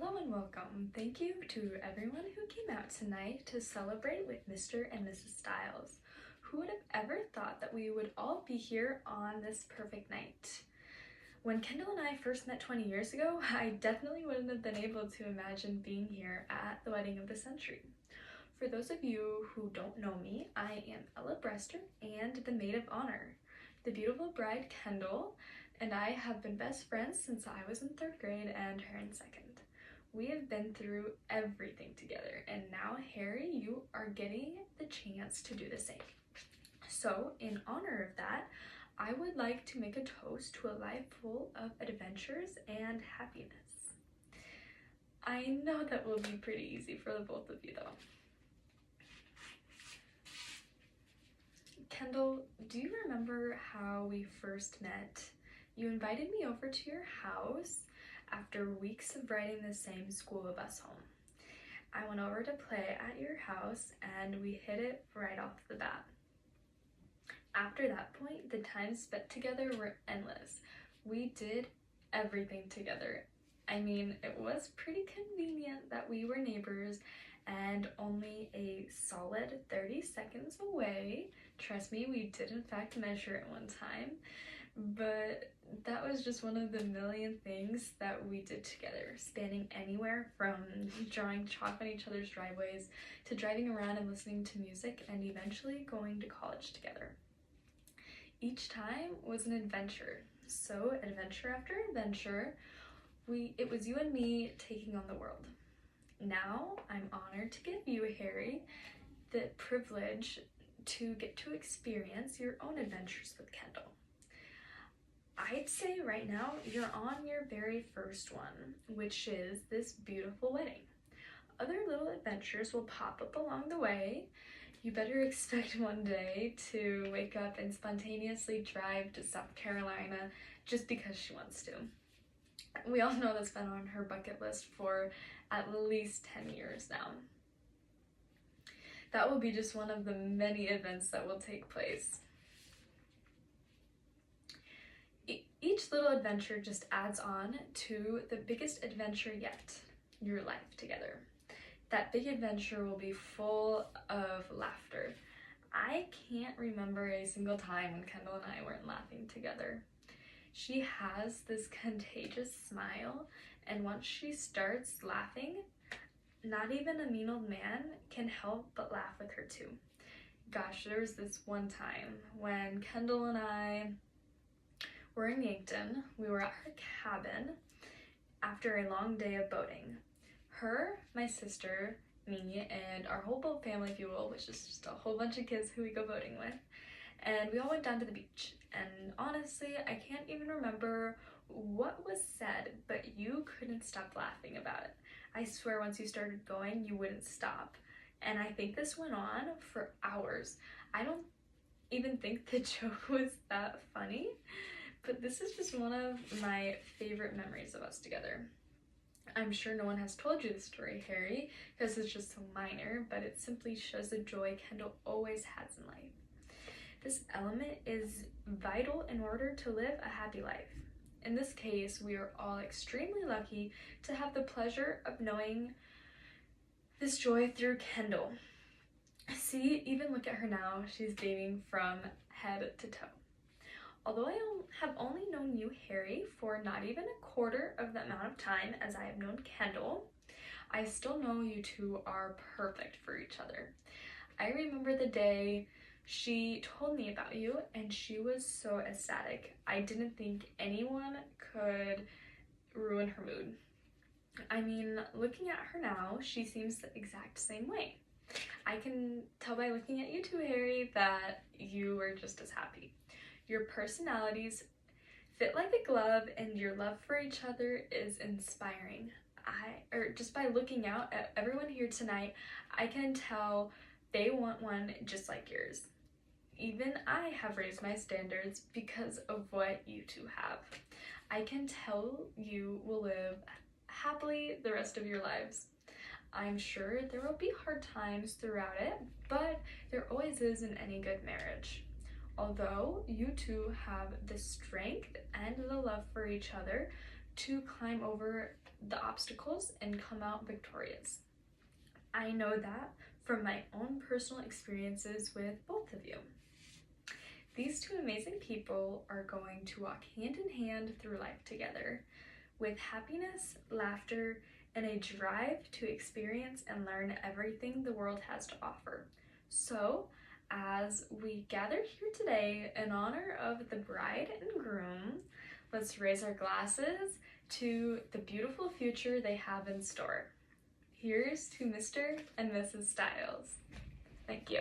Hello and welcome. Thank you to everyone who came out tonight to celebrate with Mr. and Mrs. Styles. Who would have ever thought that we would all be here on this perfect night? When Kendall and I first met 20 years ago, I definitely wouldn't have been able to imagine being here at the wedding of the century. For those of you who don't know me, I am Ella Brester and the maid of honor. The beautiful bride Kendall and I have been best friends since I was in 3rd grade and her in 2nd. We have been through everything together, and now, Harry, you are getting the chance to do the same. So, in honor of that, I would like to make a toast to a life full of adventures and happiness. I know that will be pretty easy for the both of you, though. Kendall, do you remember how we first met? You invited me over to your house after weeks of riding the same school bus home. I went over to play at your house and we hit it right off the bat. After that point, the times spent together were endless. We did everything together. I mean, it was pretty convenient that we were neighbors and only a solid 30 seconds away. Trust me, we did in fact measure it one time. But that was just one of the million things that we did together, spanning anywhere from drawing chalk on each other's driveways to driving around and listening to music and eventually going to college together. Each time was an adventure. So adventure after adventure, it was you and me taking on the world. Now I'm honored to give you, Harry, the privilege to get to experience your own adventures with Kendall. I'd say right now you're on your very first one, which is this beautiful wedding. Other little adventures will pop up along the way. You better expect one day to wake up and spontaneously drive to South Carolina just because she wants to. We all know that's been on her bucket list for at least 10 years now. That will be just one of the many events that will take place. Each little adventure just adds on to the biggest adventure yet, your life together. That big adventure will be full of laughter. I can't remember a single time when Kendall and I weren't laughing together. She has this contagious smile, and once she starts laughing, not even a mean old man can help but laugh with her too. Gosh, there was this one time when Kendall and I were in Yankton. We were at her cabin after a long day of boating. Her, my sister, me, and our whole boat family, if you will, which is just a whole bunch of kids who we go boating with. And we all went down to the beach. And honestly, I can't even remember what was said, but you couldn't stop laughing about it. I swear once you started going, you wouldn't stop. And I think this went on for hours. I don't even think the joke was that funny, but this is just one of my favorite memories of us together. I'm sure no one has told you the story, Harry, because it's just so minor, but it simply shows the joy Kendall always has in life. This element is vital in order to live a happy life. In this case, we are all extremely lucky to have the pleasure of knowing this joy through Kendall. See, even look at her now, she's beaming from head to toe. Although I have only known you, Harry, for not even a quarter of the amount of time as I have known Kendall, I still know you two are perfect for each other. I remember the day she told me about you and she was so ecstatic. I didn't think anyone could ruin her mood. I mean, looking at her now, she seems the exact same way. I can tell by looking at you two, Harry, that you are just as happy. Your personalities fit like a glove and your love for each other is inspiring. Just by looking out at everyone here tonight, I can tell they want one just like yours. Even I have raised my standards because of what you two have. I can tell you will live happily the rest of your lives. I'm sure there will be hard times throughout it, but there always is in any good marriage. Although you two have the strength and the love for each other to climb over the obstacles and come out victorious. I know that from my own personal experiences with both of you. These two amazing people are going to walk hand in hand through life together with happiness, laughter, and a drive to experience and learn everything the world has to offer. So, as we gather here today in honor of the bride and groom, let's raise our glasses to the beautiful future they have in store. Here's to Mr. and Mrs. Stiles. Thank you.